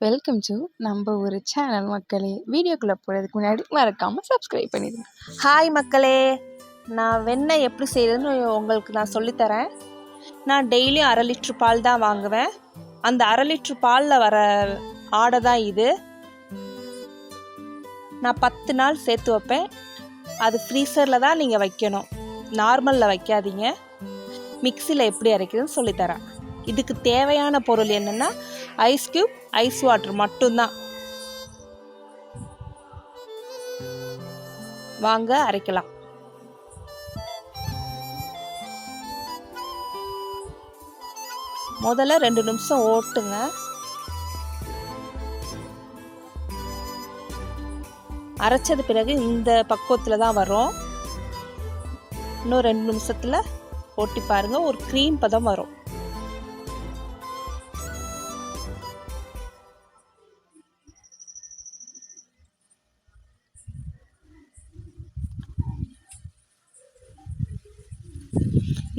Welcome to நம்ம ஒரு channel மக்களே. வீடியோக்குள்ளே போகிறதுக்கு முன்னாடி மறக்காமல் சப்ஸ்கிரைப் பண்ணிடுங்க. ஹாய் மக்களே, நான் வெண்ணெய் எப்படி செய்கிறதுன்னு உங்களுக்கு நான் சொல்லித்தரேன். நான் டெய்லியும் 1/2 லிட்ரு பால் தான் வாங்குவேன். அந்த 1/2 லிட்ரு பாலில் வர ஆடை தான் இது. நான் 10 நாள் சேர்த்து வைப்பேன். அது ஃப்ரீசரில் தான் நீங்கள் வைக்கணும், நார்மலில் வைக்காதீங்க. மிக்சியில் எப்படி அரைக்கிறதுன்னு சொல்லித்தரேன். இதுக்கு தேவையான பொருள் என்னென்னா ஐஸ் க்யூப், ஐஸ் வாட்டர் மட்டும்தான். வாங்க அரைக்கலாம். முதல்ல 2 நிமிஷம் ஓட்டுங்க. அரைச்சது பிறகு இந்த பக்குவத்தில் தான் வரும். இன்னும் 2 நிமிஷத்தில் ஓட்டி பாருங்க, ஒரு க்ரீம் பதம் வரும்.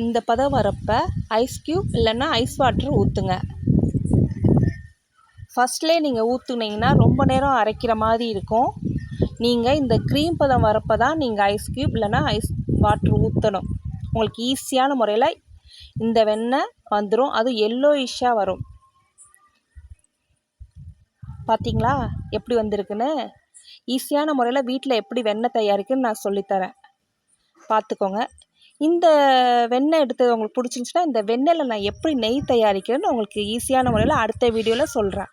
இந்த பதம் வரப்ப ஐஸ் க்யூப் இல்லைன்னா ஐஸ் வாட்டர் ஊற்றுங்க. ஃபஸ்ட்லேயே நீங்கள் ஊற்றுனீங்கன்னா ரொம்ப நேரம் அரைக்கிற மாதிரி இருக்கும். நீங்கள் இந்த க்ரீம் பதம் வரப்போ தான் நீங்கள் ஐஸ் க்யூப் இல்லைன்னா ஐஸ் வாட்டர் ஊற்றணும். உங்களுக்கு ஈஸியான முறையில் இந்த வெண்ணெய் வந்துடும். அது எல்லோயிஷ்ஷாக வரும். பார்த்தீங்களா எப்படி வந்திருக்குன்னு? ஈஸியான முறையில் வீட்டில் எப்படி வெண்ணெய் தயாரிக்குன்னு நான் சொல்லித்தரேன், பார்த்துக்கோங்க. இந்த வெண்ணெய் எடுத்தது உங்களுக்கு பிடிச்சிருந்துச்சுன்னா இந்த வெண்ணெயில் நான் எப்படி நெய் தயாரிக்கிறேன்னு உங்களுக்கு ஈஸியான முறையில் அடுத்த வீடியோவில் சொல்கிறேன்.